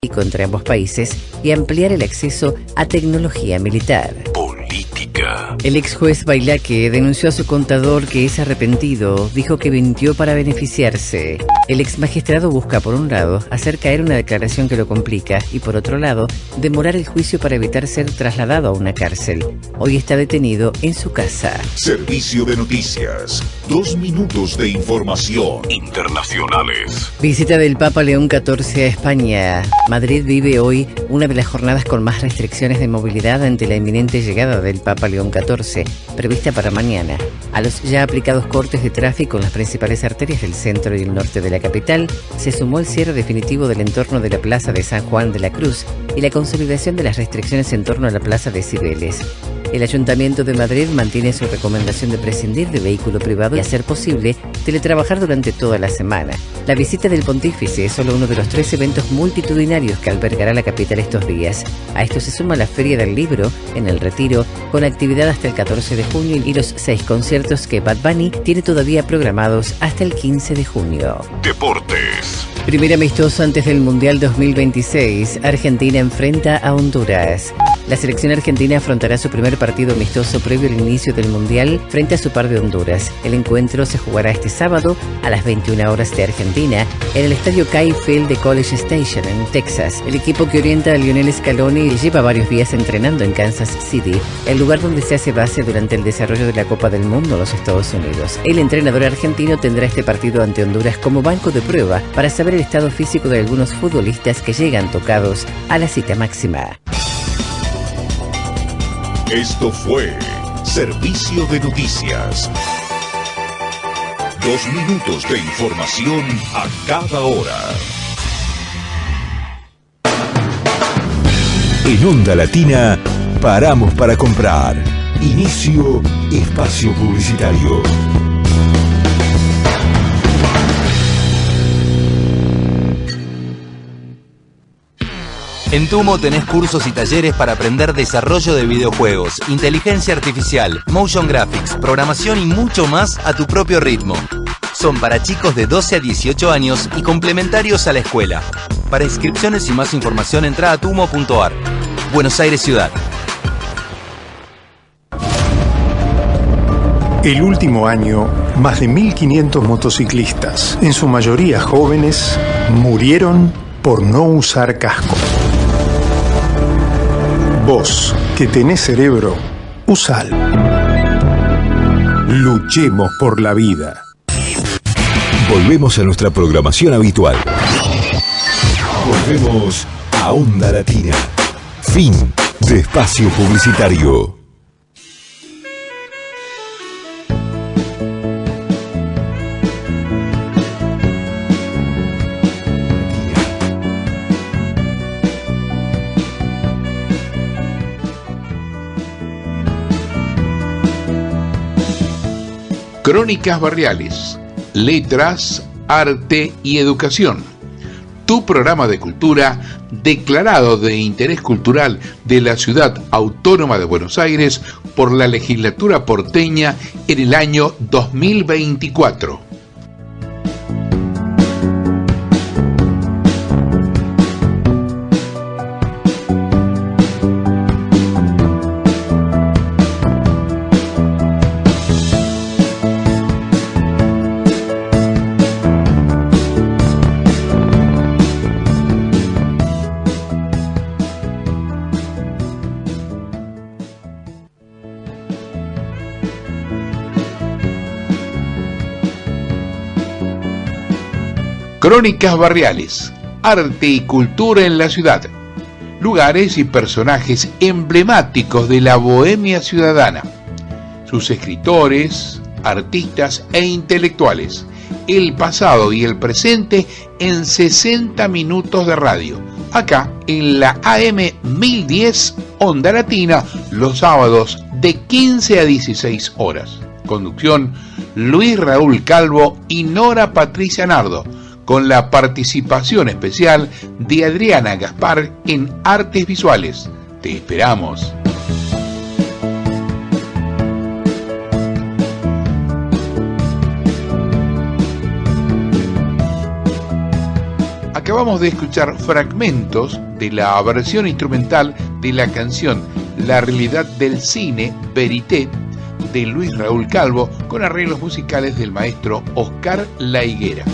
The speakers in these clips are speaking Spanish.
entre ambos países y ampliar el acceso a tecnología militar. Política. El ex juez Bailaque denunció a su contador que es arrepentido, dijo que mintió para beneficiarse. El ex magistrado busca, por un lado, hacer caer una declaración que lo complica y, por otro lado, demorar el juicio para evitar ser trasladado a una cárcel. Hoy está detenido en su casa. Servicio de noticias. 2 minutos de información. Internacionales. Visita del Papa León XIV a España. Madrid vive hoy una de las jornadas con más restricciones de movilidad ante la inminente llegada del Papa León XIV, prevista para mañana. A los ya aplicados cortes de tráfico en las principales arterias del centro y el norte de la capital, se sumó el cierre definitivo del entorno de la Plaza de San Juan de la Cruz y la consolidación de las restricciones en torno a la Plaza de Cibeles. El Ayuntamiento de Madrid mantiene su recomendación de prescindir de vehículo privado y, a ser posible, teletrabajar durante toda la semana. La visita del Pontífice es solo uno de los 3 eventos multitudinarios que albergará la capital estos días. A esto se suma la Feria del Libro en El Retiro, con actividad hasta el 14 de junio y los 6 conciertos que Bad Bunny tiene todavía programados hasta el 15 de junio. Deportes. Primer amistoso antes del Mundial 2026. Argentina enfrenta a Honduras. La selección argentina afrontará su primer partido amistoso previo al inicio del Mundial frente a su par de Honduras. El encuentro se jugará este sábado a las 21 horas de Argentina en el estadio Kyle Field de College Station en Texas. El equipo que orienta a Lionel Scaloni lleva varios días entrenando en Kansas City, el lugar donde se hace base durante el desarrollo de la Copa del Mundo en los Estados Unidos. El entrenador argentino tendrá este partido ante Honduras como banco de prueba para saber el estado físico de algunos futbolistas que llegan tocados a la cita máxima. Esto fue Servicio de Noticias. 2 minutos de información a cada hora. En Onda Latina, paramos para comprar. Inicio espacio publicitario. En Tumo tenés cursos y talleres para aprender desarrollo de videojuegos, inteligencia artificial, motion graphics, programación y mucho más a tu propio ritmo. Son para chicos de 12 a 18 años y complementarios a la escuela. Para inscripciones y más información entra a tumo.ar. Buenos Aires Ciudad. El último año, más de 1.500 motociclistas, en su mayoría jóvenes, murieron por no usar casco. Vos, que tenés cerebro, usalo. Luchemos por la vida. Volvemos a nuestra programación habitual. Volvemos a Onda Latina. Fin de espacio publicitario. Crónicas Barriales, letras, arte y educación. Tu programa de cultura declarado de interés cultural de la Ciudad Autónoma de Buenos Aires por la legislatura porteña en el año 2024. Crónicas Barriales, arte y cultura en la ciudad. Lugares y personajes emblemáticos de la bohemia ciudadana. Sus escritores, artistas e intelectuales. El pasado y el presente en 60 minutos de radio. Acá en la AM 1010 Onda Latina, los sábados de 15 a 16 horas. Conducción Luis Raúl Calvo y Nora Patricia Nardo, con la participación especial de Adriana Gaspar en Artes Visuales. Te esperamos. Acabamos de escuchar fragmentos de la versión instrumental de la canción La realidad del cine, Verité, de Luis Raúl Calvo, con arreglos musicales del maestro Oscar La Higuera.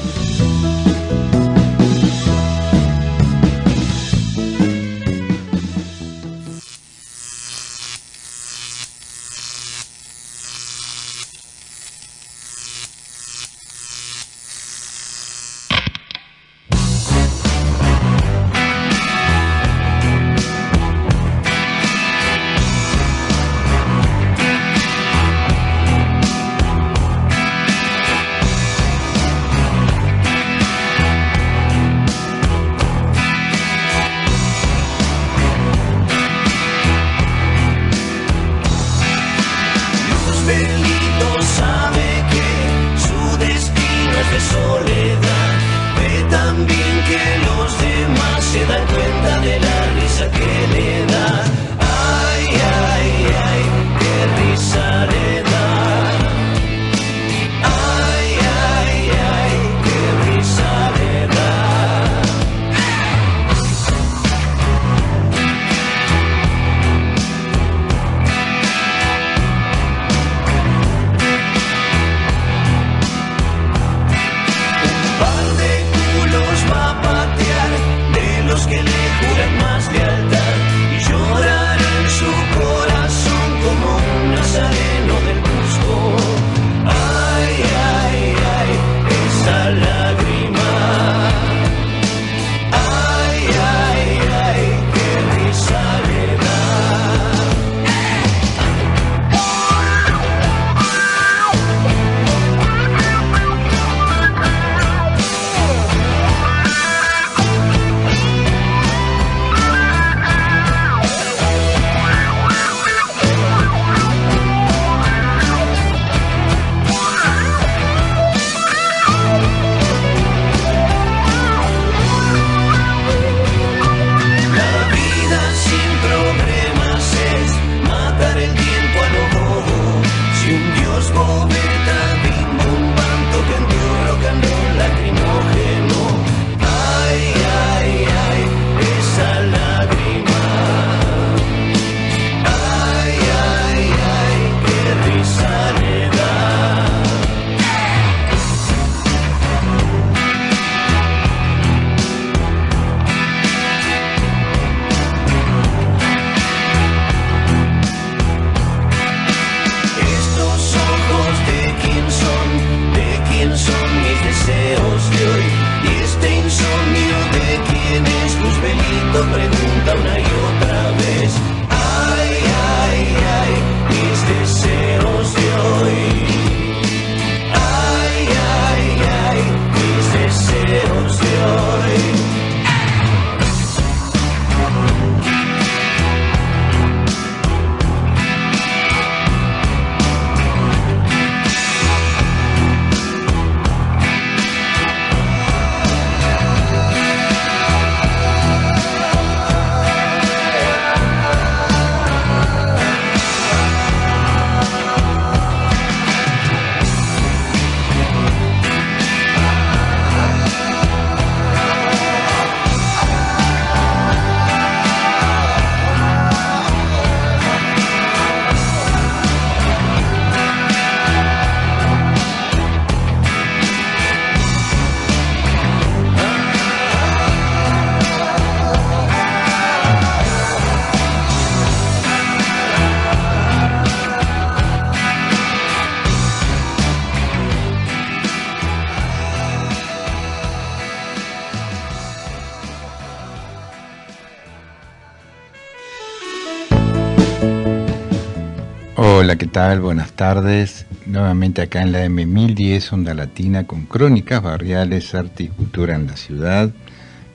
Hola, ¿qué tal? Buenas tardes. Nuevamente acá en la M1010 Onda Latina con crónicas barriales, arte y cultura en la ciudad.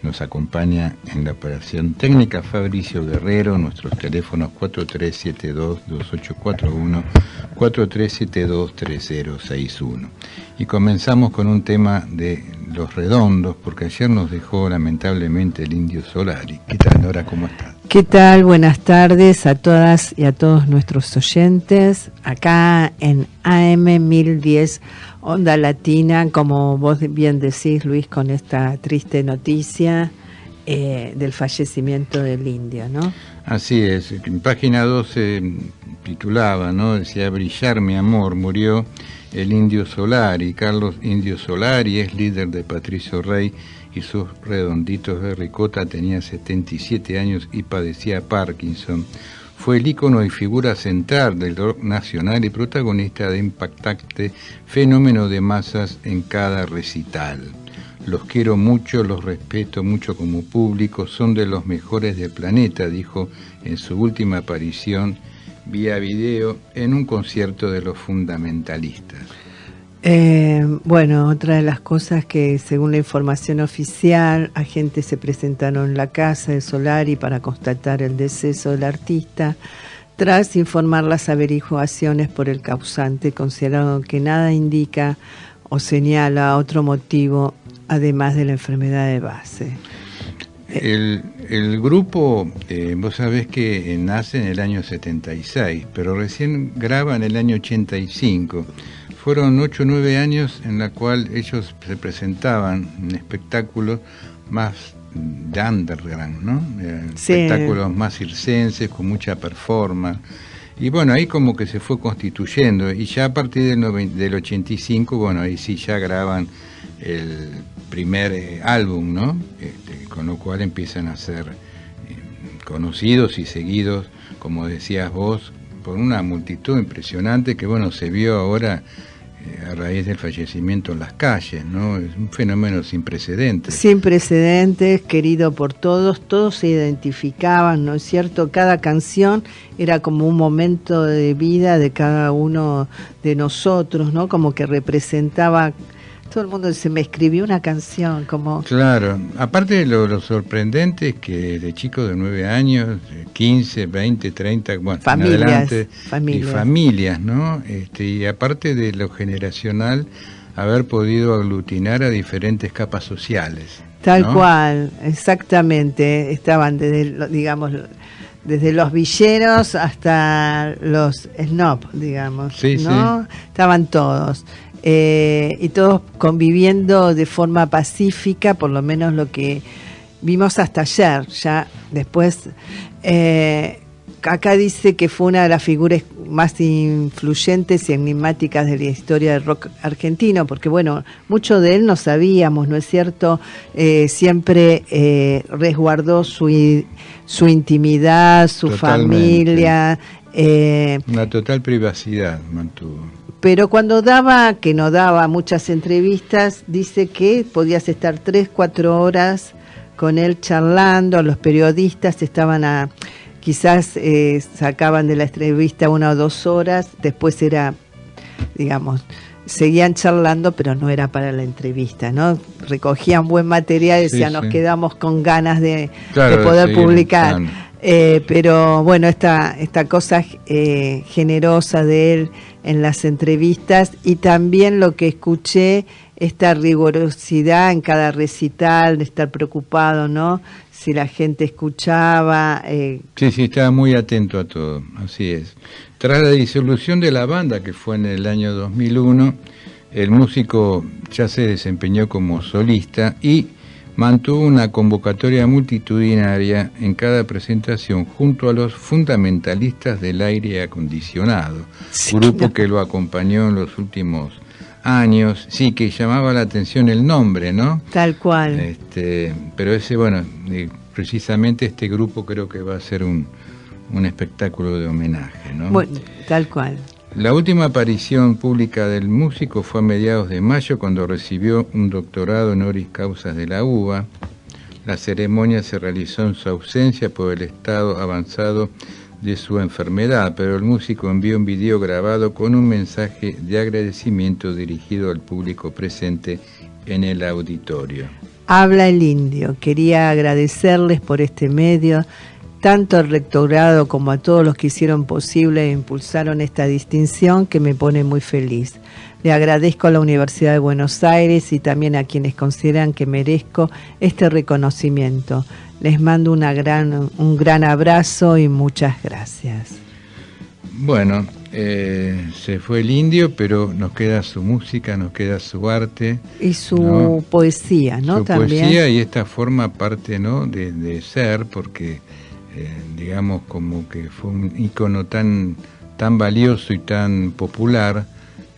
Nos acompaña en la operación técnica Fabricio Guerrero, nuestros teléfonos 4372-2841, 4372-3061. Y comenzamos con un tema de Los Redondos, porque ayer nos dejó lamentablemente el Indio Solari. ¿Qué tal, Nora? ¿Cómo estás? ¿Qué tal? Buenas tardes a todas y a todos nuestros oyentes, acá en AM 1010 Onda Latina, como vos bien decís, Luis, con esta triste noticia del fallecimiento del indio, ¿no? Así es, en página 12 titulaba, ¿no? Decía: brillar mi amor, murió el Indio Solari. Carlos Indio Solari es líder de Patricio Rey y sus redonditos de ricota. Tenía 77 años y padecía Parkinson. Fue el ícono y figura central del rock nacional y protagonista de impactante fenómeno de masas en cada recital. Los quiero mucho, los respeto mucho como público, son de los mejores del planeta, dijo en su última aparición vía video en un concierto de los Fundamentalistas. Bueno, otra de las cosas que, según la información oficial, agentes se presentaron en la casa de Solari para constatar el deceso del artista. Tras informar las averiguaciones por el causante, consideraron que nada indica o señala otro motivo además de la enfermedad de base. El grupo, vos sabés que nace en el año 76, pero recién graba en el año 85. Fueron 8 o 9 años en la cual ellos se presentaban en espectáculos más de underground, ¿no? Sí. Espectáculos más circenses, con mucha performance. Y bueno, ahí como que se fue constituyendo, y ya a partir del 85, bueno, ahí sí ya graban el primer álbum, ¿no? Con lo cual empiezan a ser conocidos y seguidos, como decías vos, por una multitud impresionante que, bueno, se vio ahora a raíz del fallecimiento en las calles, ¿no? Es un fenómeno sin precedentes. Sin precedentes, querido por todos se identificaban, ¿no es cierto? Cada canción era como un momento de vida de cada uno de nosotros, ¿no? Como que representaba... Todo el mundo se me escribió una canción, como... Claro, aparte de lo sorprendente es que de chicos de 9 años, 15, 20, 30, bueno, familias, en adelante, familias. Y familias, ¿no? Y aparte de lo generacional, haber podido aglutinar a diferentes capas sociales. Tal ¿no? cual, exactamente. Estaban desde, digamos, desde los villeros hasta los snob, digamos, sí, ¿no? Sí. Estaban todos. Y todos conviviendo de forma pacífica, por lo menos lo que vimos hasta ayer. Ya después, acá dice que fue una de las figuras más influyentes y enigmáticas de la historia del rock argentino, porque bueno, mucho de él no sabíamos, ¿no es cierto? Siempre resguardó su intimidad, su familia. Una total privacidad mantuvo. Pero cuando no daba muchas entrevistas, dice que podías estar 3-4 horas con él charlando. Los periodistas quizás sacaban de la entrevista 1 o 2 horas, después era, digamos, seguían charlando, pero no era para la entrevista, ¿no? Recogían buen material y decían, nos quedamos con ganas de poder publicar. Pero bueno, esta cosa generosa de él en las entrevistas, y también lo que escuché, esta rigurosidad en cada recital, de estar preocupado, ¿no? Si la gente escuchaba. Sí, estaba muy atento a todo, así es. Tras la disolución de la banda, que fue en el año 2001, el músico ya se desempeñó como solista y mantuvo una convocatoria multitudinaria en cada presentación junto a los Fundamentalistas del Aire Acondicionado, grupo que lo acompañó en los últimos años. Sí, que llamaba la atención el nombre, ¿no? Tal cual. Pero precisamente este grupo creo que va a ser un espectáculo de homenaje, ¿no? Bueno, tal cual. La última aparición pública del músico fue a mediados de mayo, cuando recibió un doctorado honoris causa de la UBA. La ceremonia se realizó en su ausencia por el estado avanzado de su enfermedad, pero el músico envió un video grabado con un mensaje de agradecimiento dirigido al público presente en el auditorio. Habla el indio. Quería agradecerles por este medio, tanto al rectorado como a todos los que hicieron posible e impulsaron esta distinción, que me pone muy feliz. Le agradezco a la Universidad de Buenos Aires y también a quienes consideran que merezco este reconocimiento. Les mando un gran abrazo y muchas gracias. Bueno, Se fue el indio, pero nos queda su música, nos queda su arte. Y su poesía, ¿no? Su también. Poesía, y esta forma parte, ¿no? de ser, porque digamos como que fue un ícono tan valioso y tan popular,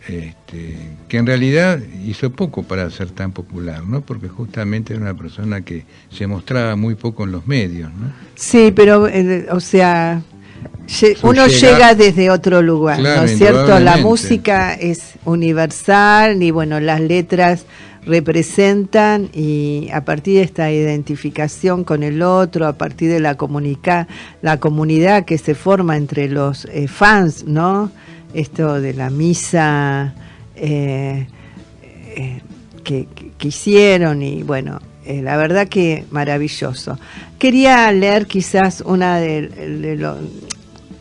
que en realidad hizo poco para ser tan popular, ¿no? Porque justamente era una persona que se mostraba muy poco en los medios, ¿no? Sí, pero, o sea, uno llega desde otro lugar, claro, ¿no es cierto? La música es universal y, bueno, las letras representan, y a partir de esta identificación con el otro, a partir de la comunidad que se forma entre los fans, ¿no? Esto de la misa que hicieron, y bueno, la verdad que maravilloso. Quería leer quizás una de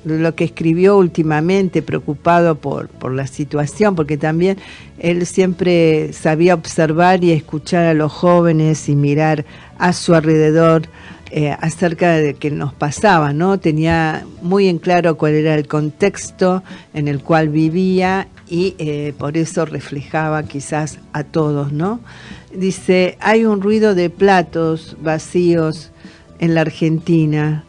lo que escribió últimamente, preocupado por la situación, porque también él siempre sabía observar y escuchar a los jóvenes y mirar a su alrededor acerca de que nos pasaba, ¿no? Tenía muy en claro cuál era el contexto en el cual vivía, y por eso reflejaba quizás a todos, ¿no? Dice: hay un ruido de platos vacíos en la Argentina,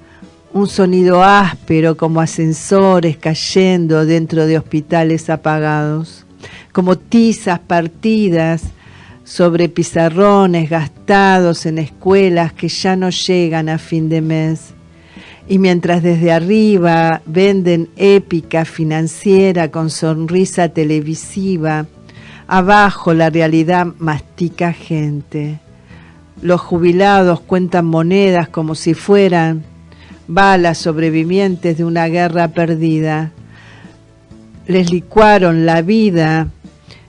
un sonido áspero como ascensores cayendo dentro de hospitales apagados, como tizas partidas sobre pizarrones gastados en escuelas que ya no llegan a fin de mes. Y mientras desde arriba venden épica financiera con sonrisa televisiva, abajo la realidad mastica gente. Los jubilados cuentan monedas como si fueran balas sobrevivientes de una guerra perdida. Les licuaron la vida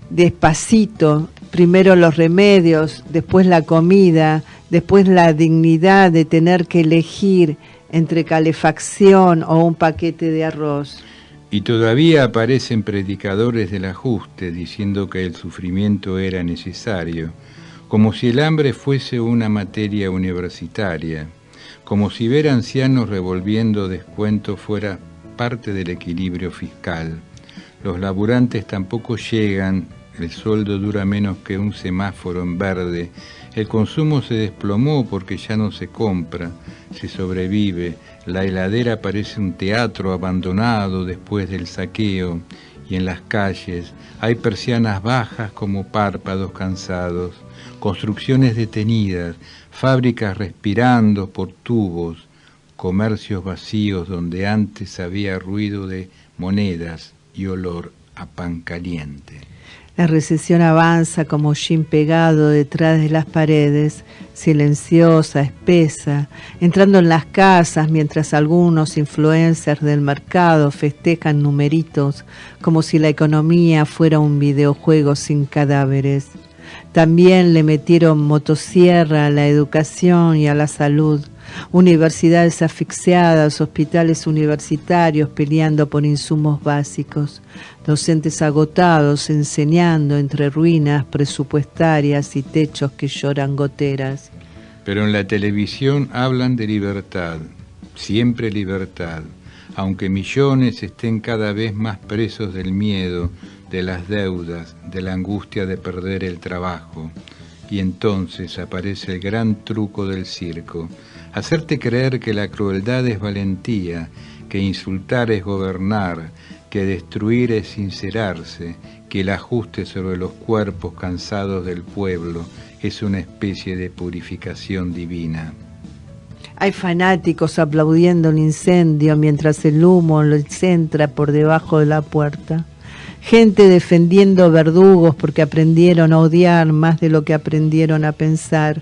despacito, primero los remedios, después la comida, después la dignidad de tener que elegir entre calefacción o un paquete de arroz. Y todavía aparecen predicadores del ajuste diciendo que el sufrimiento era necesario, como si el hambre fuese una materia universitaria, como si ver ancianos revolviendo descuentos fuera parte del equilibrio fiscal. Los laburantes tampoco llegan, el sueldo dura menos que un semáforo en verde, el consumo se desplomó porque ya no se compra, se sobrevive, la heladera parece un teatro abandonado después del saqueo, y en las calles hay persianas bajas como párpados cansados, construcciones detenidas, fábricas respirando por tubos, comercios vacíos donde antes había ruido de monedas y olor a pan caliente. La recesión avanza como hollín pegado detrás de las paredes, silenciosa, espesa, entrando en las casas mientras algunos influencers del mercado festejan numeritos como si la economía fuera un videojuego sin cadáveres. También le metieron motosierra a la educación y a la salud, universidades asfixiadas, hospitales universitarios peleando por insumos básicos, docentes agotados enseñando entre ruinas presupuestarias y techos que lloran goteras. Pero en la televisión hablan de libertad, siempre libertad, aunque millones estén cada vez más presos del miedo, de las deudas, de la angustia de perder el trabajo. Y entonces aparece el gran truco del circo, hacerte creer que la crueldad es valentía, que insultar es gobernar, que destruir es sincerarse, que el ajuste sobre los cuerpos cansados del pueblo es una especie de purificación divina. Hay fanáticos aplaudiendo el incendio mientras el humo les entra por debajo de la puerta. Gente defendiendo verdugos porque aprendieron a odiar más de lo que aprendieron a pensar.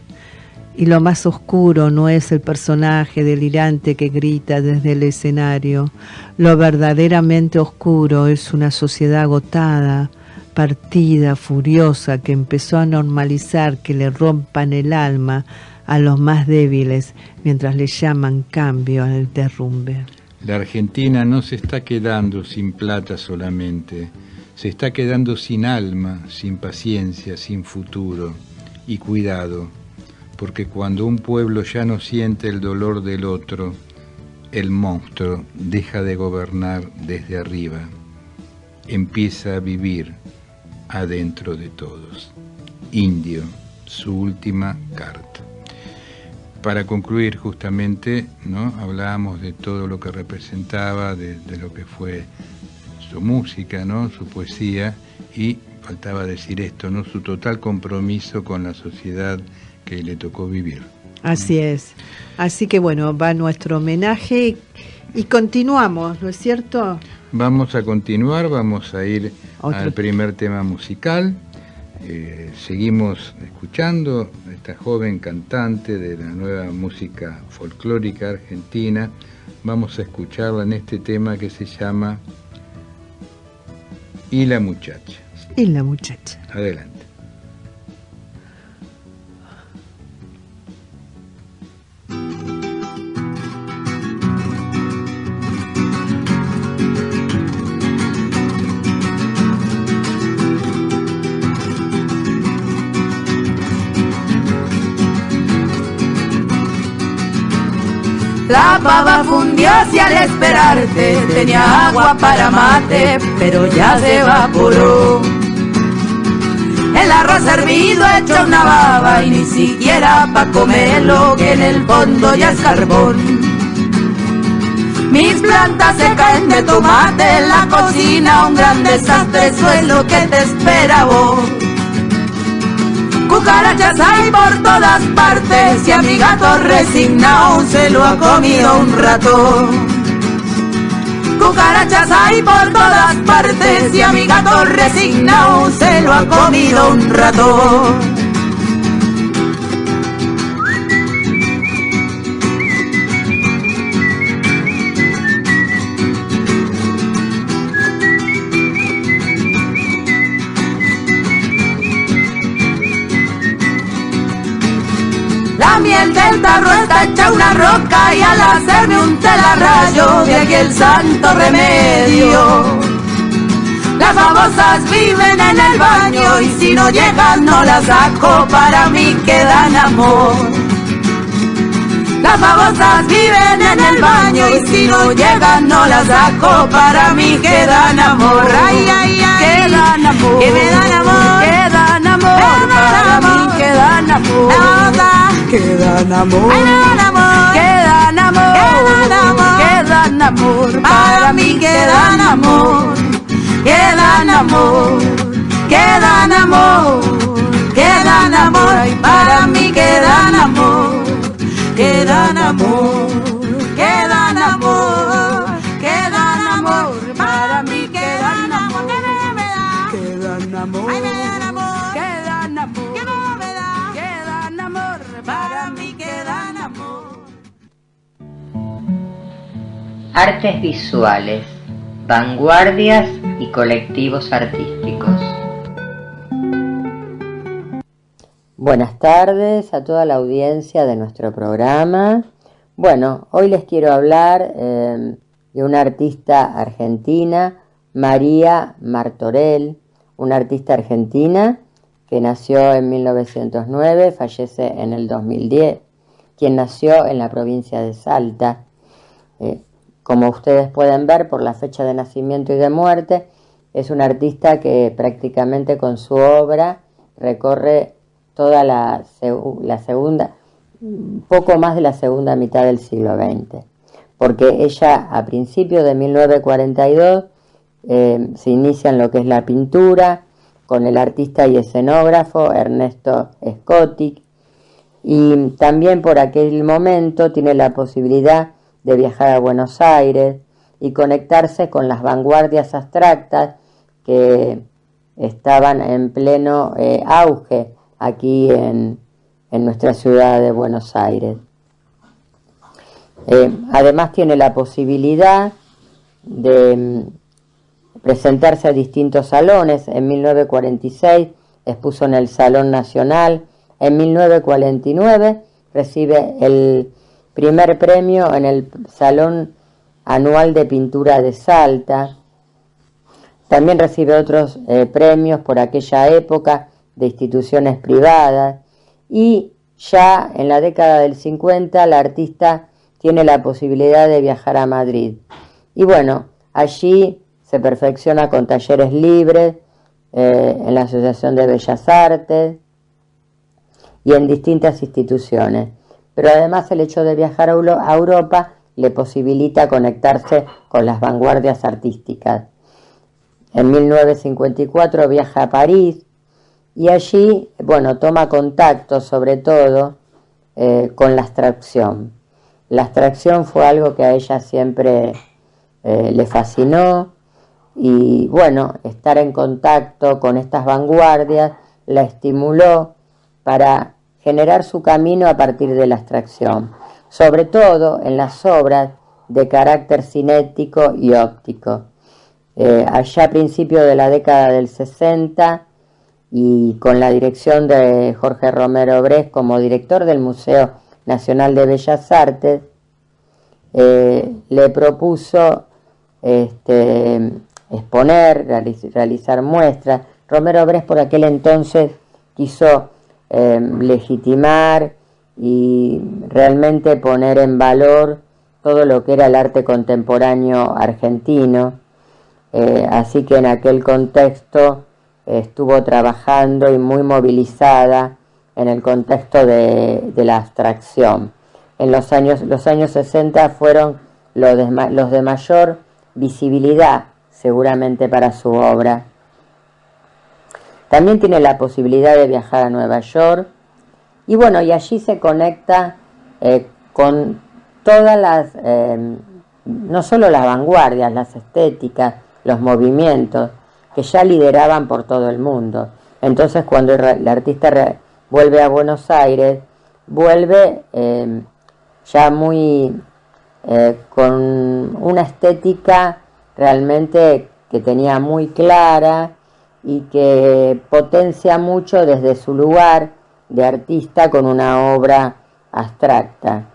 Y lo más oscuro no es el personaje delirante que grita desde el escenario. Lo verdaderamente oscuro es una sociedad agotada, partida, furiosa, que empezó a normalizar que le rompan el alma a los más débiles mientras le llaman cambio al derrumbe. La Argentina no se está quedando sin plata solamente, se está quedando sin alma, sin paciencia, sin futuro. Y cuidado, porque cuando un pueblo ya no siente el dolor del otro, el monstruo deja de gobernar desde arriba. empieza a vivir adentro de todos. Indio, su última carta. Para concluir justamente, ¿no? Hablábamos de todo lo que representaba, de lo que fue su música, ¿no? Su poesía, y faltaba decir esto, ¿no? Su total compromiso con la sociedad que le tocó vivir. Así es. Así que bueno, va nuestro homenaje y continuamos, ¿no es cierto? Vamos a continuar, vamos a ir al primer tema musical. Seguimos escuchando a esta joven cantante de la nueva música folclórica argentina. Vamos a escucharla en este tema que se llama Y la muchacha. Y la muchacha. Adelante. La pava fundió hacia al esperarte, tenía agua para mate, pero ya se evaporó. El arroz hervido hecho una baba y ni siquiera pa' comerlo, que en el fondo ya es carbón. Mis plantas se caen de tomate en la cocina, un gran desastre suelo que te espera vos. Cucarachas hay por todas partes y a mi gato resignado se lo ha comido un ratón. Cucarachas hay por todas partes y a mi gato resignado se lo ha comido un ratón. La miel del tarro está hecha una roca y al hacerme un telarrayo de aquí el santo remedio. Las babosas viven en el baño y si no llegan no las saco, para mí quedan amor. Las babosas viven en el baño y si no llegan no las saco, para mí quedan amor. Ay, ay, ay, quedan amor, que me dan amor, quedan amor, para mí quedan amor. Quedan amor, quedan amor, quedan amor, quedan amor, para mí quedan amor, quedan amor, quedan amor, quedan amor, para mí quedan amor, quedan amor, quedan amor, quedan amor, para mí quedan amor, quedan amor, ay, me dan amor, quedan amor, que no me da, quedan amor, para mí quedan amor. Artes visuales, vanguardias y colectivos artísticos. Buenas tardes a toda la audiencia de nuestro programa. Bueno, hoy les quiero hablar de una artista argentina, María Martorell, una artista argentina que nació en 1909, fallece en el 2010, quien nació en la provincia de Salta. Como ustedes pueden ver por la fecha de nacimiento y de muerte, es una artista que prácticamente con su obra recorre toda la segunda, poco más de la segunda mitad del siglo XX, porque ella a principios de 1942 se inicia en lo que es la pintura, con el artista y escenógrafo Ernesto Scotti, y también por aquel momento tiene la posibilidad de viajar a Buenos Aires y conectarse con las vanguardias abstractas que estaban en pleno auge aquí en nuestra ciudad de Buenos Aires. Además tiene la posibilidad de presentarse a distintos salones. En 1946 expuso en el Salón Nacional. En 1949 recibe el primer premio en el Salón Anual de Pintura de Salta. También recibe otros premios por aquella época de instituciones privadas, y ya en la década del 50 la artista tiene la posibilidad de viajar a Madrid. Y bueno, allí se perfecciona con talleres libres en la Asociación de Bellas Artes y en distintas instituciones. Pero además el hecho de viajar a Europa le posibilita conectarse con las vanguardias artísticas. En 1954 viaja a París y allí, toma contacto sobre todo con la abstracción. La abstracción fue algo que a ella siempre le fascinó y estar en contacto con estas vanguardias la estimuló para generar su camino a partir de la abstracción, sobre todo en las obras de carácter cinético y óptico. Allá a principios de la década del 60 y con la dirección de Jorge Romero Bress como director del Museo Nacional de Bellas Artes, le propuso exponer, realizar muestras. Romero Bress por aquel entonces quiso legitimar y realmente poner en valor todo lo que era el arte contemporáneo argentino, así que en aquel contexto estuvo trabajando y muy movilizada en el contexto de la abstracción. En los años 60 fueron los de mayor visibilidad seguramente para su obra. También tiene la posibilidad de viajar a Nueva York y allí se conecta con todas las, no solo las vanguardias, las estéticas, los movimientos que ya lideraban por todo el mundo. Entonces cuando el artista vuelve a Buenos Aires, vuelve ya muy con una estética realmente que tenía muy clara y que potencia mucho desde su lugar de artista con una obra abstracta.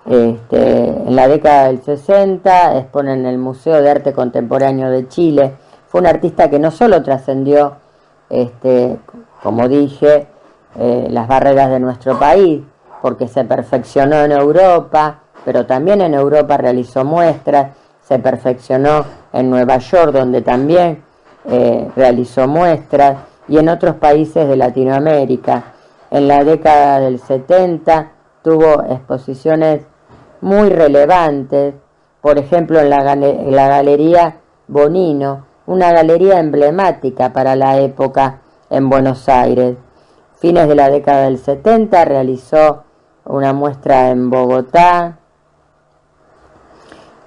En la década del 60 expone en el Museo de Arte Contemporáneo de Chile. Fue un artista que no solo trascendió, como dije, las barreras de nuestro país, porque se perfeccionó en Europa, pero también en Europa realizó muestras, se perfeccionó en Nueva York, donde también realizó muestras, y en otros países de Latinoamérica. En la década del 70 tuvo exposiciones muy relevantes, por ejemplo en la Galería Bonino, una galería emblemática para la época en Buenos Aires. Fines de la década del 70 realizó una muestra en Bogotá.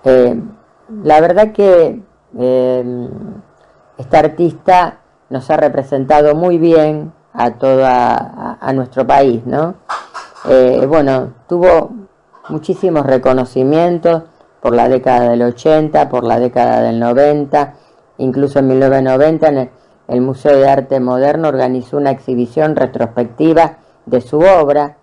La verdad que esta artista nos ha representado muy bien a nuestro país, ¿no? Tuvo muchísimos reconocimientos por la década del 80, por la década del 90, incluso en 1990 en el Museo de Arte Moderno organizó una exhibición retrospectiva de su obra,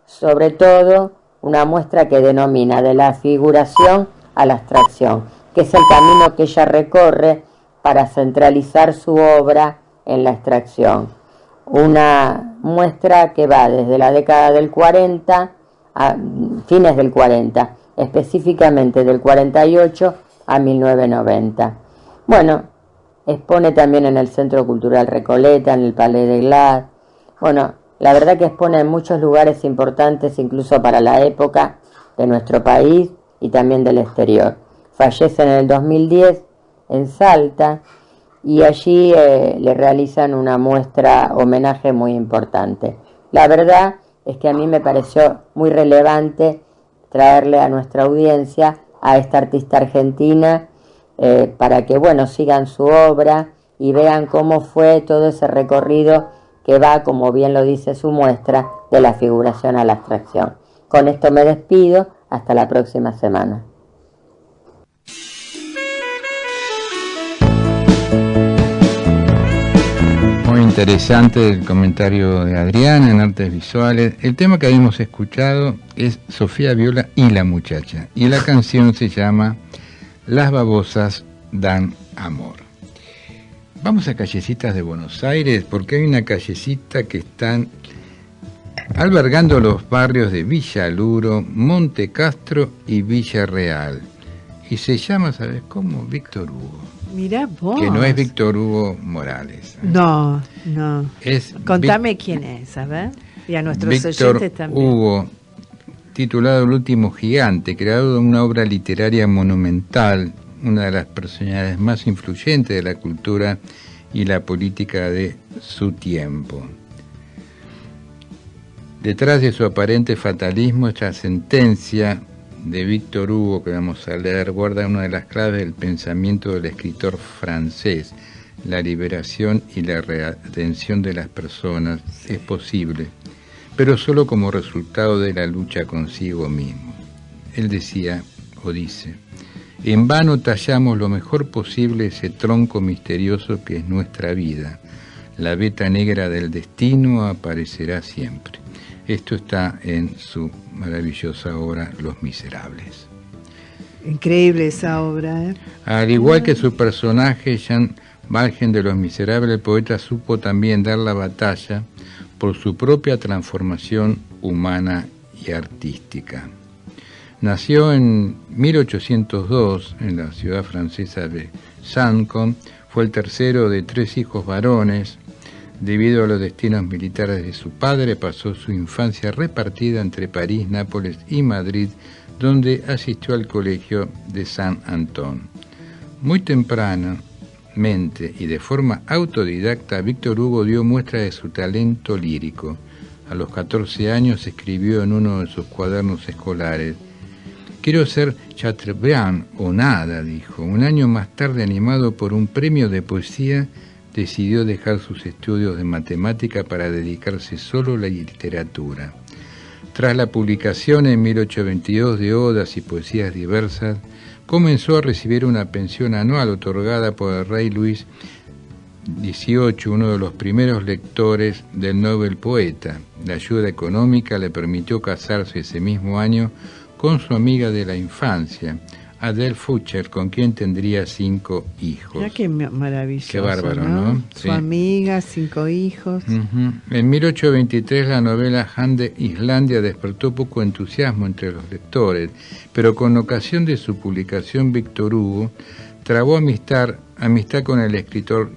sobre todo una muestra que denomina de la figuración a la abstracción, que es el camino que ella recorre para centralizar su obra en la abstracción. Una muestra que va desde la década del 40 a fines del 40, específicamente del 48 a 1990. Expone también en el Centro Cultural Recoleta, en el Palais de Glace. La verdad que expone en muchos lugares importantes, incluso para la época de nuestro país y también del exterior. Fallece en el 2010 en Salta y allí le realizan una muestra homenaje muy importante. La verdad es que a mí me pareció muy relevante traerle a nuestra audiencia a esta artista argentina para que sigan su obra y vean cómo fue todo ese recorrido que va, como bien lo dice su muestra, de la figuración a la abstracción. Con esto me despido, hasta la próxima semana. Muy interesante el comentario de Adriana en Artes Visuales. El tema que habíamos escuchado es Sofía Viola y la muchacha, y la canción se llama Las babosas dan amor. Vamos a callecitas de Buenos Aires, porque hay una callecita que están albergando los barrios de Villa Luro, Monte Castro y Villa Real. Y se llama, ¿sabes cómo? Víctor Hugo. Mirá vos. Que no es Víctor Hugo Morales. No. Contame quién es. es, a ver. Y a nuestros Víctor oyentes también. Hugo, titulado El último gigante, creado en una obra literaria monumental, una de las personalidades más influyentes de la cultura y la política de su tiempo. Detrás de su aparente fatalismo, esta sentencia de Víctor Hugo, que vamos a leer, guarda una de las claves del pensamiento del escritor francés. La liberación y la redención de las personas es posible, pero solo como resultado de la lucha consigo mismo. Él decía, o dice, en vano tallamos lo mejor posible ese tronco misterioso que es nuestra vida. La veta negra del destino aparecerá siempre. Esto está en su maravillosa obra Los Miserables. Increíble esa obra, ¿eh? Al igual que su personaje Jean Valjean de Los Miserables, el poeta supo también dar la batalla por su propia transformación humana y artística. Nació en 1802 en la ciudad francesa de Saint-Côme, fue el tercero de 3 hijos varones. Debido a los destinos militares de su padre, pasó su infancia repartida entre París, Nápoles y Madrid, donde asistió al colegio de Saint-Antoine. Muy tempranamente y de forma autodidacta, Víctor Hugo dio muestra de su talento lírico. A los 14 años escribió en uno de sus cuadernos escolares: «Quiero ser Chateaubriand o nada», dijo. Un año más tarde, animado por un premio de poesía, decidió dejar sus estudios de matemática para dedicarse solo a la literatura. Tras la publicación en 1822 de odas y poesías diversas, comenzó a recibir una pensión anual otorgada por el rey Luis XVIII, uno de los primeros lectores del Nobel poeta. La ayuda económica le permitió casarse ese mismo año con su amiga de la infancia, Adele Foucher, con quien tendría 5 hijos. Mira qué maravilloso. Qué bárbaro, ¿no? Su Sí. amiga, 5 hijos. En 1823 la novela Han de Islandia despertó poco entusiasmo entre los lectores, pero con ocasión de su publicación Víctor Hugo trabó amistad con el escritor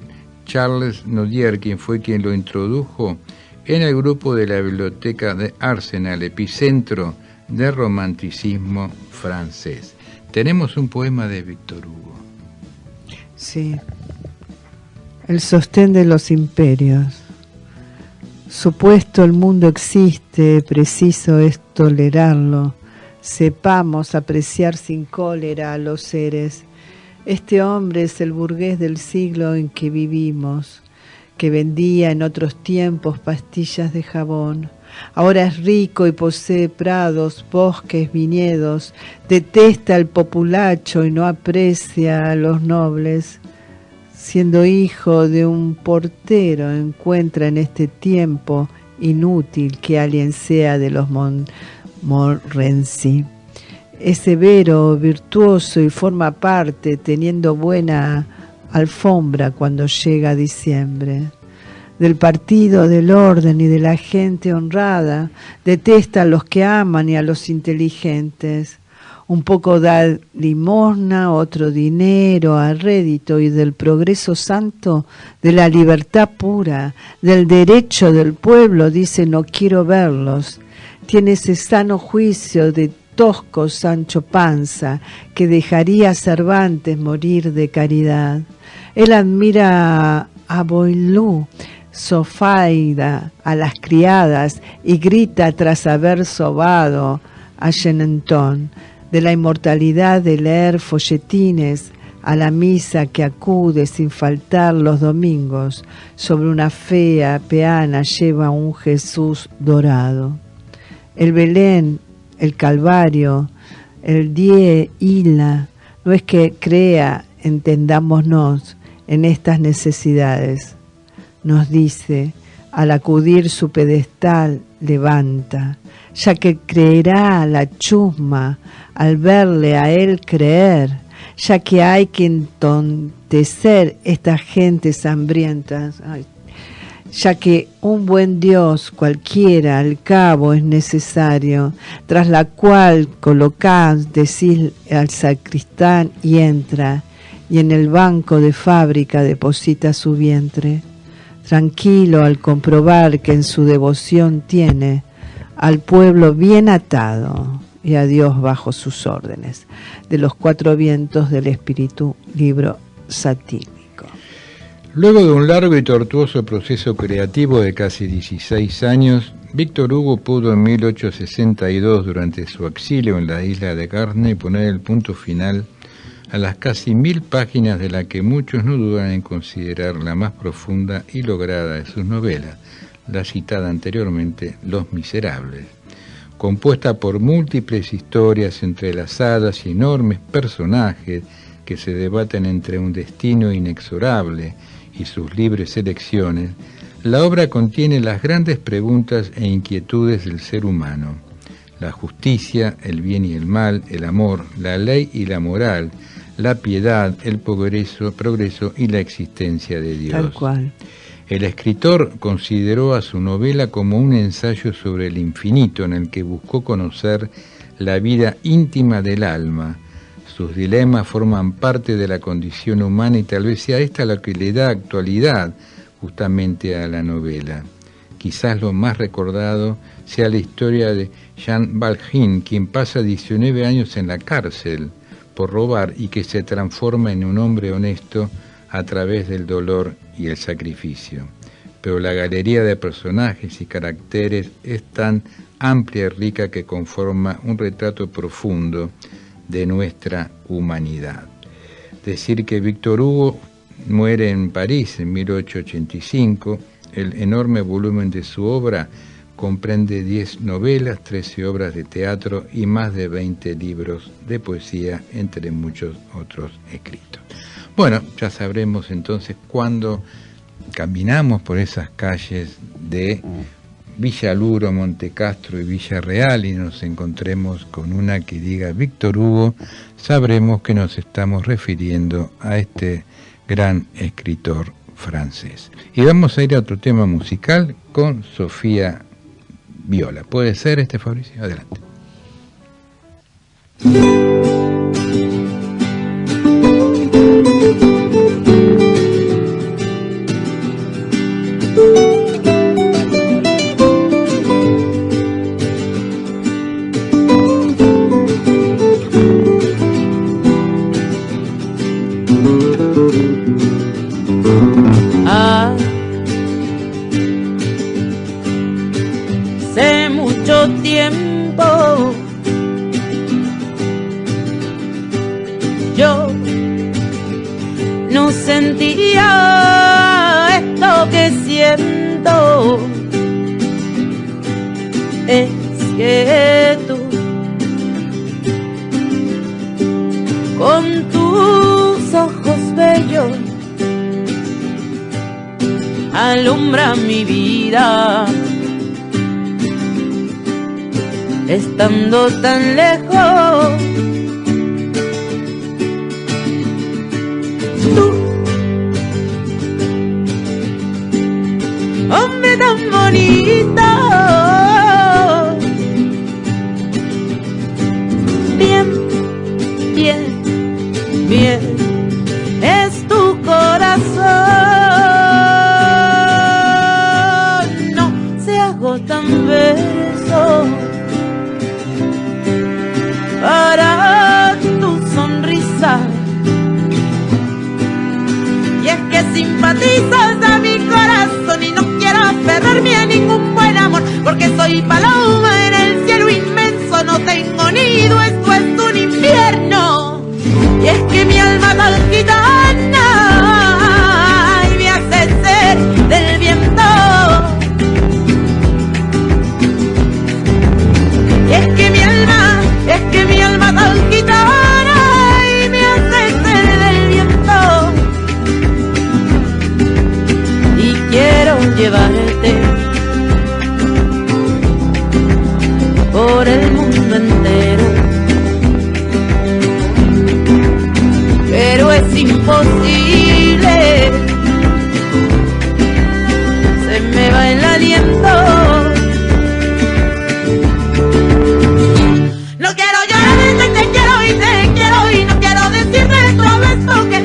Charles Nodier, quien fue quien lo introdujo en el grupo de la biblioteca de Arsenal, epicentro del romanticismo francés. Tenemos un poema de Víctor Hugo. Sí. El sostén de los imperios. Supuesto el mundo existe, preciso es tolerarlo. Sepamos apreciar sin cólera a los seres. Este hombre es el burgués del siglo en que vivimos, que vendía en otros tiempos pastillas de jabón. Ahora es rico y posee prados, bosques, viñedos, detesta el populacho y no aprecia a los nobles. Siendo hijo de un portero, encuentra en este tiempo inútil que alguien sea de los Montmorency. Es severo, virtuoso y forma parte, teniendo buena alfombra cuando llega diciembre. Del partido, del orden y de la gente honrada, detesta a los que aman y a los inteligentes. Un poco da limosna, otro dinero a rédito, y del progreso santo, de la libertad pura, del derecho del pueblo, dice no quiero verlos. Tiene ese sano juicio de tosco Sancho Panza, que dejaría a Cervantes morir de caridad. Él admira a Boileau, Zofaida, a las criadas, y grita tras haber sobado a Chenentón. De la inmortalidad de leer folletines, a la misa que acude sin faltar los domingos, sobre una fea peana lleva un Jesús dorado. El Belén, el Calvario, el Die Ila, no es que crea, entendámonos, en estas necesidades. Nos dice, al acudir su pedestal, levanta, ya que creerá la chusma al verle a él creer, ya que hay que entontecer estas gentes hambrientas, ya que un buen Dios cualquiera al cabo es necesario, tras la cual colocás, decís al sacristán y entra, y en el banco de fábrica deposita su vientre, tranquilo al comprobar que en su devoción tiene al pueblo bien atado y a Dios bajo sus órdenes. De los cuatro vientos del espíritu, libro satírico. Luego de un largo y tortuoso proceso creativo de casi 16 años, Víctor Hugo pudo en 1862, durante su exilio en la isla de Guernsey, poner el punto final a las casi 1000 páginas de la que muchos no dudan en considerar la más profunda y lograda de sus novelas, la citada anteriormente Los Miserables, compuesta por múltiples historias entrelazadas y enormes personajes que se debaten entre un destino inexorable y sus libres elecciones. La obra contiene las grandes preguntas e inquietudes del ser humano: la justicia, el bien y el mal, el amor, la ley y la moral, la piedad, el progreso y la existencia de Dios. Tal cual. El escritor consideró a su novela como un ensayo sobre el infinito en el que buscó conocer la vida íntima del alma. Sus dilemas forman parte de la condición humana y tal vez sea esta la que le da actualidad justamente a la novela. Quizás lo más recordado sea la historia de Jean Valjean, quien pasa 19 años en la cárcel por robar y que se transforma en un hombre honesto a través del dolor y el sacrificio. Pero la galería de personajes y caracteres es tan amplia y rica que conforma un retrato profundo de nuestra humanidad. Decir que Víctor Hugo muere en París en 1885, el enorme volumen de su obra comprende 10 novelas, 13 obras de teatro y más de 20 libros de poesía, entre muchos otros escritos. Bueno, ya sabremos entonces cuando caminamos por esas calles de Villaluro, Montecastro y Villarreal y nos encontremos con una que diga Víctor Hugo, sabremos que nos estamos refiriendo a este gran escritor francés. Y vamos a ir a otro tema musical con Sofía Viola. ¿Puede ser, Fabricio? Adelante. Hace mucho tiempo yo no sentía esto que siento. Es que tú con tus ojos bellos alumbra mi vida, estando tan lejos. Tú, hombre tan bonito, bien, bien, bien, es tu corazón. No se agotan besos para tu sonrisa, y es que simpatizas a mi corazón y no quiero aferrarme a ningún buen amor, porque soy paloma en el cielo inmenso, no tengo nido, esto es un infierno. Y es que mi alma tan gitana y me hace ser del viento, y es que mi alma tan gitana y me hace ser del viento, y quiero llevarte por el mundo entero, pero es imposible, se me va el aliento. No quiero llorar, te quiero y no quiero decirte todo esto que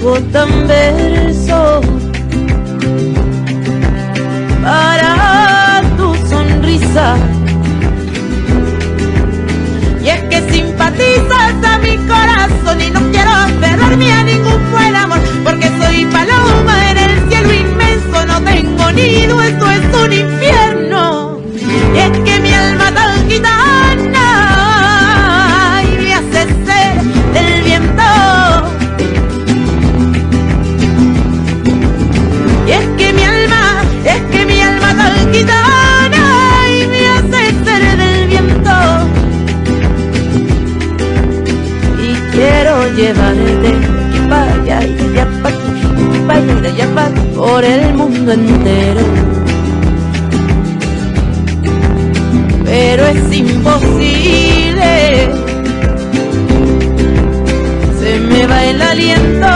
vivo tan verso para tu sonrisa. Y es que simpatizas a mi corazón y no quiero aferrarme a ningún buen amor, porque soy paloma en el cielo inmenso, no tengo nido, esto es un infierno. Y es que mi alma tan gitana y me hace ser del viento. Y es que mi alma tan gitana y me hace ser del viento. Quiero llevarte de aquí para allá y de allá para aquí, para allá y de allá para por el mundo entero. Pero es imposible, se me va el aliento.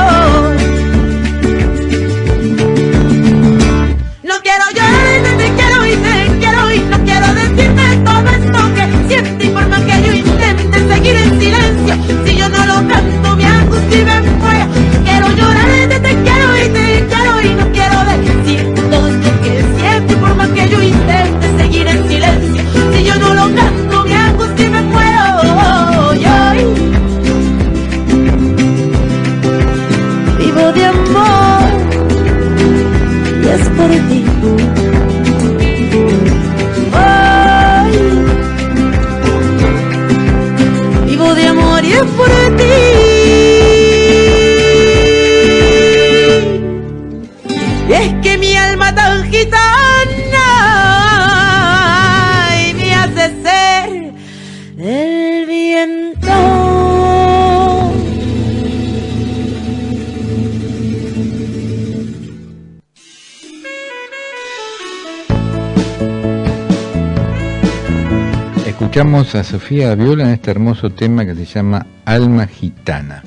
No quiero llorar, te quiero y no quiero decirte todo esto que siento, y por más que yo intente seguir en silencio, si yo no lo canto me angustia y me muero. Quiero llorar, te quiero y no quiero decir todo esto que siento, y por más que yo intente seguir en silencio, si yo no lo canto me angustia y me muero. Vivo de amor y es por ti. Vivo de amor y es por ti. Y es que mi alma tan gitana y me hace ser el viento. Escuchamos a Sofía Viola en este hermoso tema que se llama Alma Gitana.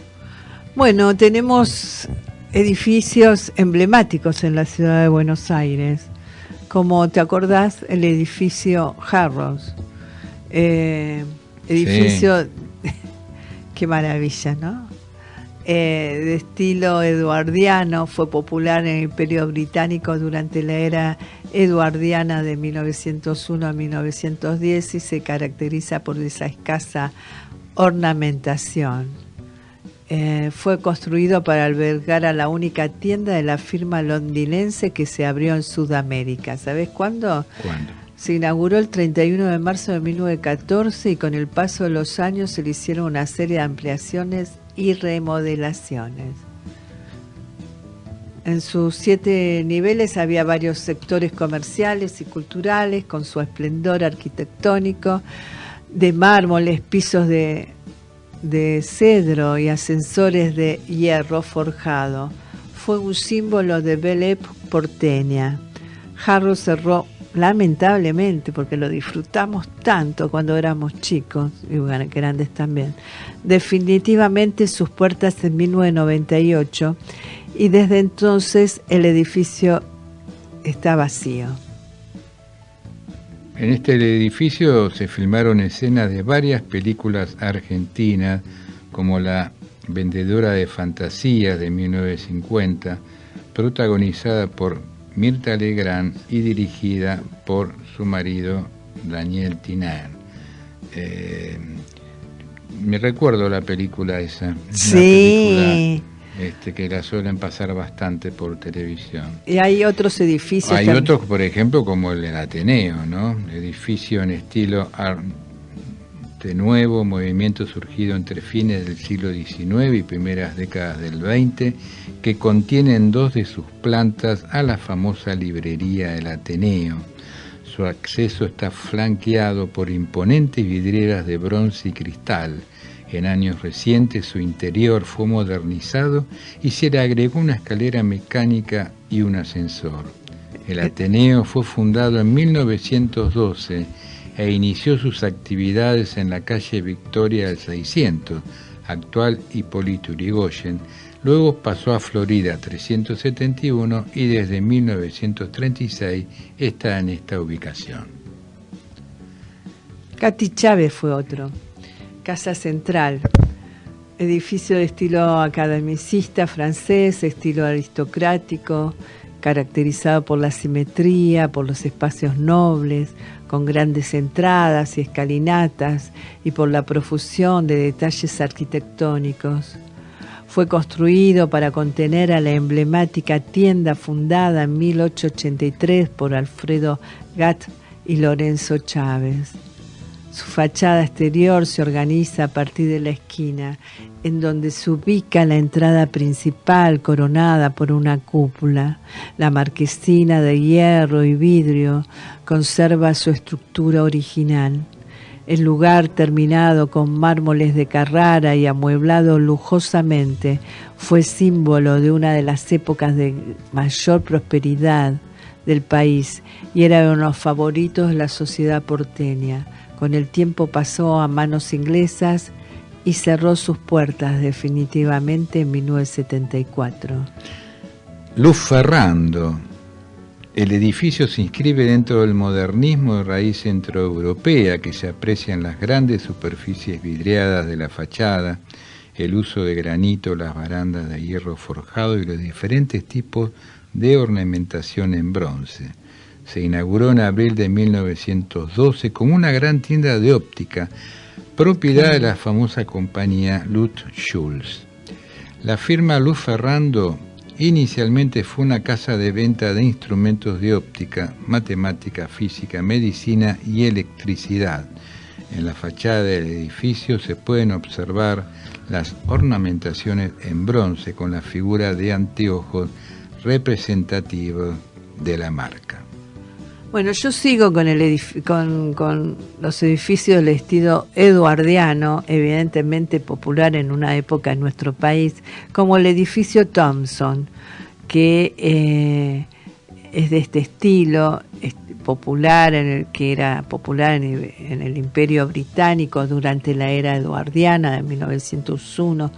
Bueno, tenemos edificios emblemáticos en la ciudad de Buenos Aires, como te acordás el edificio Harrods, edificio, sí. Qué maravilla, ¿no? De estilo eduardiano, fue popular en el Imperio Británico durante la era eduardiana de 1901 a 1910 y se caracteriza por esa escasa ornamentación. Fue construido para albergar a la única tienda de la firma londinense que se abrió en Sudamérica. ¿Sabés cuándo? ¿Cuándo? Se inauguró el 31 de marzo de 1914 y con el paso de los años se le hicieron una serie de ampliaciones y remodelaciones. En sus 7 niveles había varios sectores comerciales y culturales con su esplendor arquitectónico de mármoles, pisos de cedro y ascensores de hierro forjado. Fue un símbolo de Belle Époque porteña. Harrods cerró lamentablemente, porque lo disfrutamos tanto cuando éramos chicos y grandes también, definitivamente sus puertas en 1998 y desde entonces el edificio está vacío. En este edificio se filmaron escenas de varias películas argentinas, como La vendedora de fantasías de 1950, protagonizada por Mirta Legrand y dirigida por su marido Daniel Tiner. Me recuerdo la película esa. Sí. Una película que la suelen pasar bastante por televisión. Y hay otros edificios. Hay otros, por ejemplo, como el Ateneo, ¿no? Edificio en estilo Arte Nuevo, movimiento surgido entre fines del siglo XIX y primeras décadas del XX, que contienen 2 de sus plantas a la famosa librería del Ateneo. Su acceso está flanqueado por imponentes vidrieras de bronce y cristal. En años recientes su interior fue modernizado y se le agregó una escalera mecánica y un ascensor. El Ateneo fue fundado en 1912 e inició sus actividades en la calle Victoria del 600, actual Hipólito Yrigoyen. Luego pasó a Florida 371 y desde 1936 está en esta ubicación. Katy Chávez fue otro. Casa Central. Edificio de estilo academicista francés, estilo aristocrático, caracterizado por la simetría, por los espacios nobles, con grandes entradas y escalinatas y por la profusión de detalles arquitectónicos. Fue construido para contener a la emblemática tienda fundada en 1883 por Alfredo Gatt y Lorenzo Chávez. Su fachada exterior se organiza a partir de la esquina, en donde se ubica la entrada principal coronada por una cúpula. La marquesina de hierro y vidrio conserva su estructura original. El lugar, terminado con mármoles de Carrara y amueblado lujosamente, fue símbolo de una de las épocas de mayor prosperidad del país y era uno de los favoritos de la sociedad porteña. Con el tiempo pasó a manos inglesas y cerró sus puertas definitivamente en 1974. Luz Ferrando. El edificio se inscribe dentro del modernismo de raíz centroeuropea que se aprecia en las grandes superficies vidriadas de la fachada, el uso de granito, las barandas de hierro forjado y los diferentes tipos de ornamentación en bronce. Se inauguró en abril de 1912 como una gran tienda de óptica, propiedad de la famosa compañía Lutz Schulz. La firma Luz Ferrando inicialmente fue una casa de venta de instrumentos de óptica, matemática, física, medicina y electricidad. En la fachada del edificio se pueden observar las ornamentaciones en bronce con la figura de anteojos representativos de la marca. Bueno, yo sigo con los edificios del estilo eduardiano, evidentemente popular en una época en nuestro país, como el edificio Thompson, que es de este estilo popular, que era popular en el Imperio Británico durante la era eduardiana de 1901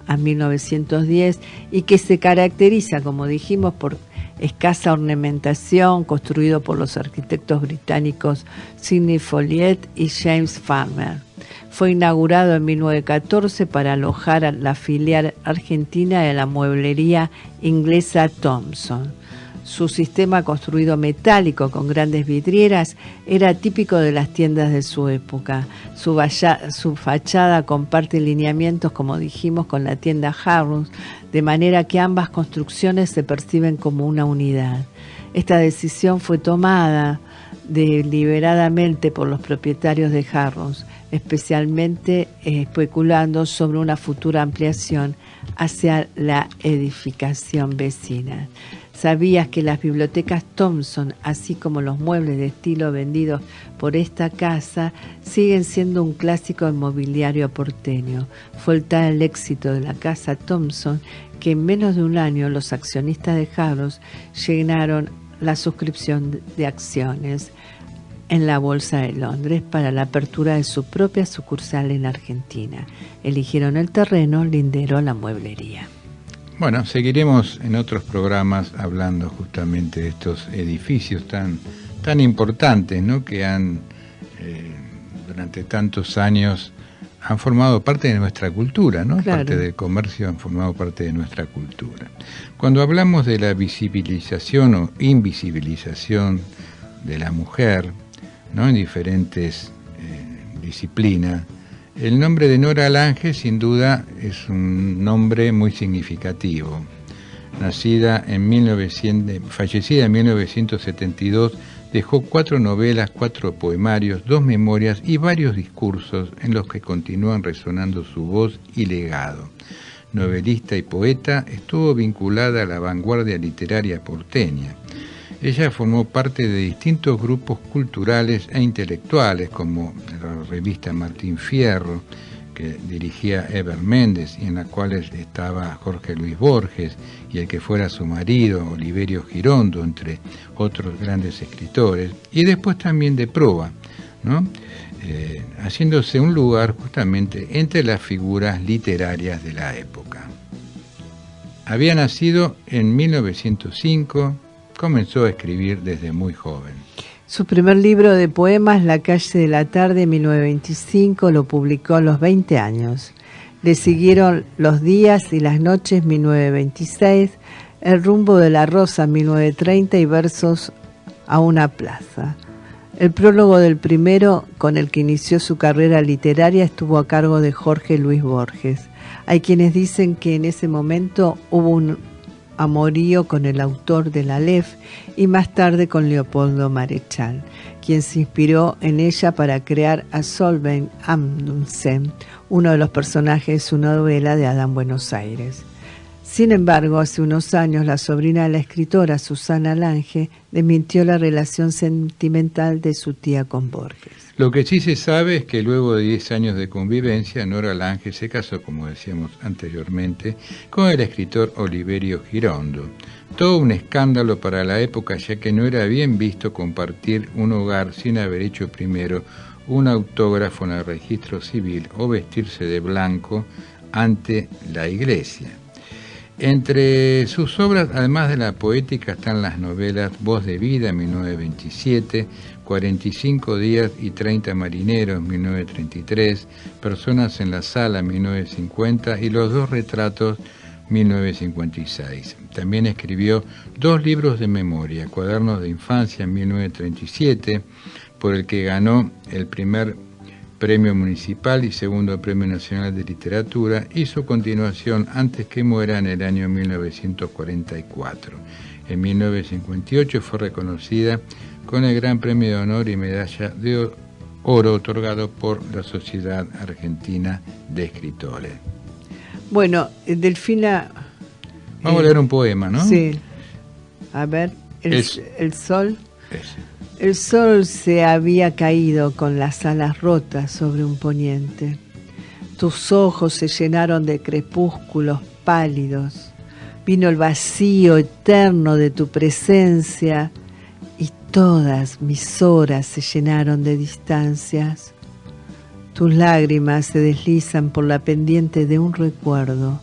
a 1910 y que se caracteriza, como dijimos, por escasa ornamentación, construido por los arquitectos británicos Sidney Folliet y James Farmer. Fue inaugurado en 1914 para alojar a la filial argentina de la mueblería inglesa Thompson. Su sistema construido metálico con grandes vidrieras era típico de las tiendas de su época. Su fachada comparte lineamientos, como dijimos, con la tienda Harrods, de manera que ambas construcciones se perciben como una unidad. Esta decisión fue tomada deliberadamente por los propietarios de Harrods, especialmente especulando sobre una futura ampliación hacia la edificación vecina. ¿Sabías que las bibliotecas Thompson, así como los muebles de estilo vendidos por esta casa, siguen siendo un clásico del mobiliario porteño? Fue tal el éxito de la casa Thompson que en menos de un año los accionistas de Harrods llenaron la suscripción de acciones en la Bolsa de Londres para la apertura de su propia sucursal en Argentina. Eligieron el terreno lindero a la mueblería. Bueno, seguiremos en otros programas hablando justamente de estos edificios tan importantes, ¿no? Que han durante tantos años han formado parte de nuestra cultura, ¿no? Claro. Parte del comercio han formado parte de nuestra cultura. Cuando hablamos de la visibilización o invisibilización de la mujer, ¿no? En diferentes disciplinas, el nombre de Nora Lange sin duda es un nombre muy significativo. Fallecida en 1972, dejó 4 novelas, 4 poemarios, 2 memorias y varios discursos en los que continúan resonando su voz y legado. Novelista y poeta, estuvo vinculada a la vanguardia literaria porteña. Ella formó parte de distintos grupos culturales e intelectuales, como la revista Martín Fierro, que dirigía Eber Méndez, y en la cual estaba Jorge Luis Borges, y el que fuera su marido, Oliverio Girondo, entre otros grandes escritores, y después también de Proa, ¿no? Haciéndose un lugar justamente entre las figuras literarias de la época. Había nacido en 1905, comenzó a escribir desde muy joven. Su primer libro de poemas, La calle de la tarde, en 1925, lo publicó a los 20 años. Le siguieron Los días y las noches, 1926, El rumbo de la rosa, 1930 y Versos a una plaza. El prólogo del primero, con el que inició su carrera literaria, estuvo a cargo de Jorge Luis Borges. Hay quienes dicen que en ese momento hubo un amorío con el autor de La Aleph y más tarde con Leopoldo Marechal, quien se inspiró en ella para crear a Solveig Amundsen, uno de los personajes de su novela de Adán Buenos Aires. Sin embargo, hace unos años la sobrina de la escritora, Susana Lange, desmintió la relación sentimental de su tía con Borges. Lo que sí se sabe es que luego de 10 años de convivencia, Nora Lange se casó, como decíamos anteriormente, con el escritor Oliverio Girondo. Todo un escándalo para la época, ya que no era bien visto compartir un hogar sin haber hecho primero un autógrafo en el registro civil o vestirse de blanco ante la iglesia. Entre sus obras, además de la poética, están las novelas Voz de vida, 1927, 45 días y 30 marineros, 1933, Personas en la sala, 1950 y Los dos retratos, 1956. También escribió 2 libros de memoria, Cuadernos de infancia, en 1937, por el que ganó el primer Premio Municipal y segundo Premio Nacional de Literatura, y su continuación Antes que muera en el año 1944. En 1958 fue reconocida con el Gran Premio de Honor y Medalla de Oro otorgado por la Sociedad Argentina de Escritores. Bueno, Delfina... Vamos a leer un poema, ¿no? Sí. A ver, el sol... El sol se había caído con las alas rotas sobre un poniente. Tus ojos se llenaron de crepúsculos pálidos. Vino el vacío eterno de tu presencia y todas mis horas se llenaron de distancias. Tus lágrimas se deslizan por la pendiente de un recuerdo.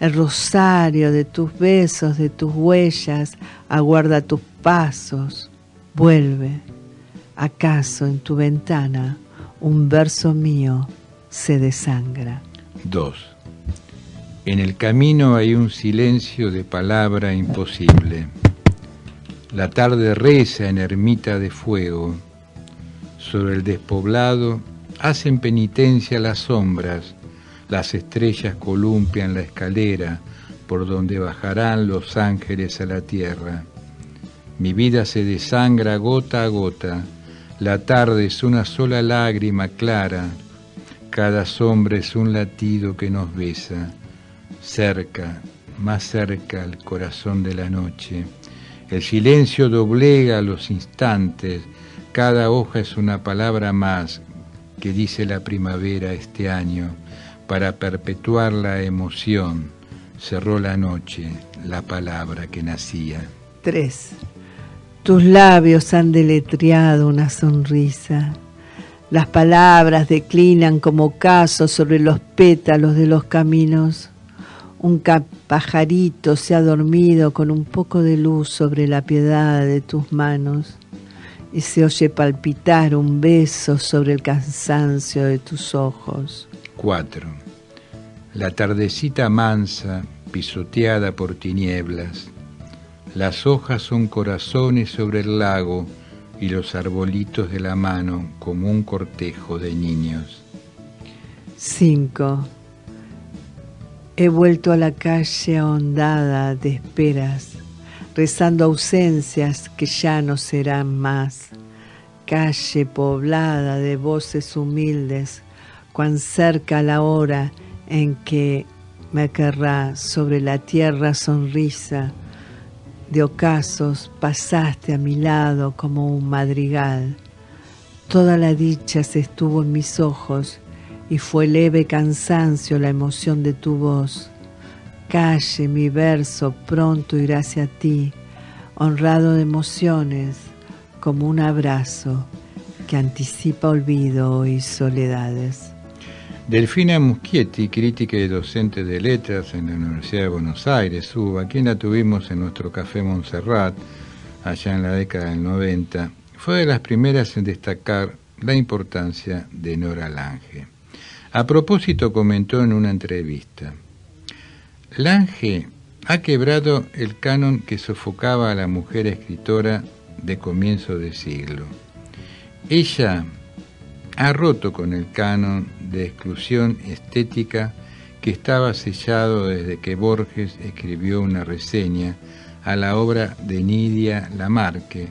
El rosario de tus besos, de tus huellas, aguarda tus pasos. Vuelve, ¿acaso en tu ventana un verso mío se desangra? 2. En el camino hay un silencio de palabra imposible. La tarde reza en ermita de fuego. Sobre el despoblado hacen penitencia las sombras. Las estrellas columpian la escalera por donde bajarán los ángeles a la tierra. Mi vida se desangra gota a gota, la tarde es una sola lágrima clara, cada sombra es un latido que nos besa, cerca, más cerca al corazón de la noche. El silencio doblega los instantes, cada hoja es una palabra más que dice la primavera este año, para perpetuar la emoción, cerró la noche la palabra que nacía. 3. Tus labios han deletreado una sonrisa. Las palabras declinan como ocasos sobre los pétalos de los caminos. Un pajarito se ha dormido con un poco de luz sobre la piedad de tus manos y se oye palpitar un beso sobre el cansancio de tus ojos. 4. La tardecita mansa, pisoteada por tinieblas. Las hojas son corazones sobre el lago y los arbolitos de la mano como un cortejo de niños. 5. He vuelto a la calle ahondada de esperas, rezando ausencias que ya no serán más. Calle poblada de voces humildes, cuán cerca la hora en que me querrá sobre la tierra sonrisa. De ocasos pasaste a mi lado como un madrigal. Toda la dicha se estuvo en mis ojos y fue leve cansancio la emoción de tu voz. Calle mi verso, pronto iré hacia ti, honrado de emociones, como un abrazo que anticipa olvido y soledades. Delfina Muschietti, crítica y docente de letras en la Universidad de Buenos Aires, UBA, quien la tuvimos en nuestro Café Montserrat, allá en la década del 90, fue de las primeras en destacar la importancia de Nora Lange. A propósito, comentó en una entrevista: Lange ha quebrado el canon que sofocaba a la mujer escritora de comienzo de siglo. Ella ha roto con el canon de exclusión estética que estaba sellado desde que Borges escribió una reseña a la obra de Nydia Lamarque,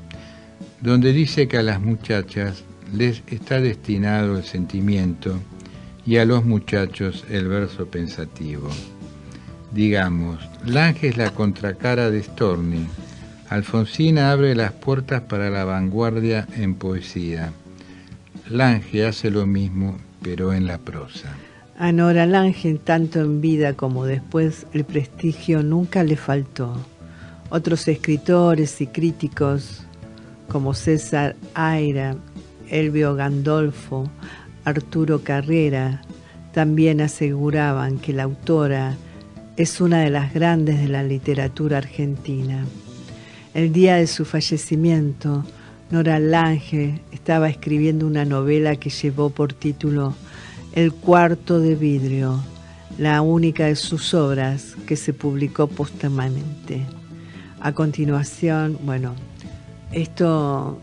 donde dice que a las muchachas les está destinado el sentimiento y a los muchachos el verso pensativo. Digamos, Lange es la contracara de Storni. Alfonsina abre las puertas para la vanguardia en poesía. Lange hace lo mismo, pero en la prosa. A Nora Lange, tanto en vida como después, el prestigio nunca le faltó. Otros escritores y críticos como César Aira, Elvio Gandolfo, Arturo Carrera, también aseguraban que la autora es una de las grandes de la literatura argentina. El día de su fallecimiento, Nora Lange estaba escribiendo una novela que llevó por título El cuarto de vidrio, la única de sus obras que se publicó póstumamente. A continuación, esto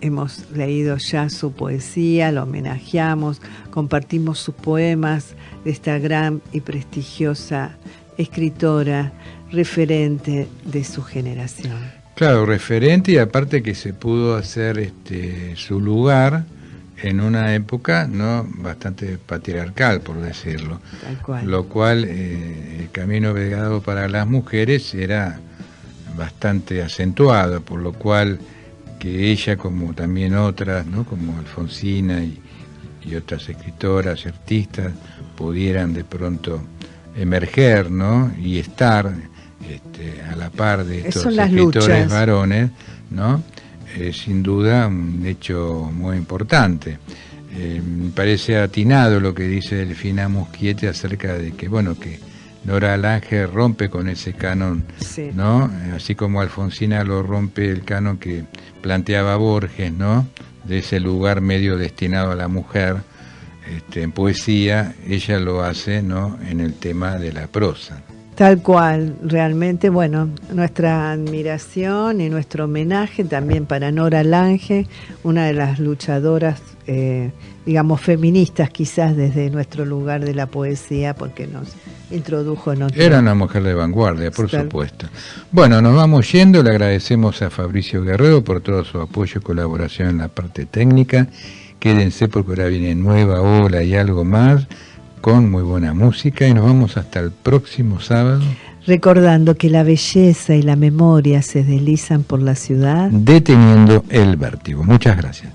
hemos leído ya su poesía, lo homenajeamos, compartimos sus poemas de esta gran y prestigiosa escritora, referente de su generación. Claro, referente, y aparte que se pudo hacer su lugar en una época bastante patriarcal, por decirlo. Tal cual. Lo cual el camino vedado para las mujeres era bastante acentuado, por lo cual que ella, como también otras, como Alfonsina y otras escritoras y artistas, pudieran de pronto emerger, y estar a la par de estos escritores varones, sin duda un hecho muy importante. Me parece atinado lo que dice Delfina Muschietti acerca de que Nora Lange rompe con ese canon, sí, así como Alfonsina lo rompe el canon que planteaba Borges, de ese lugar medio destinado a la mujer. En poesía ella lo hace, en el tema de la prosa. Tal cual, realmente, nuestra admiración y nuestro homenaje también para Nora Lange, una de las luchadoras, feministas quizás desde nuestro lugar de la poesía, porque nos introdujo en otro... Era una mujer de vanguardia, por supuesto. Nos vamos yendo, le agradecemos a Fabricio Guerrero por todo su apoyo y colaboración en la parte técnica. Quédense porque ahora viene Nueva Ola y algo más, con muy buena música, y nos vamos hasta el próximo sábado. Recordando que la belleza y la memoria se deslizan por la ciudad, deteniendo el vértigo. Muchas gracias.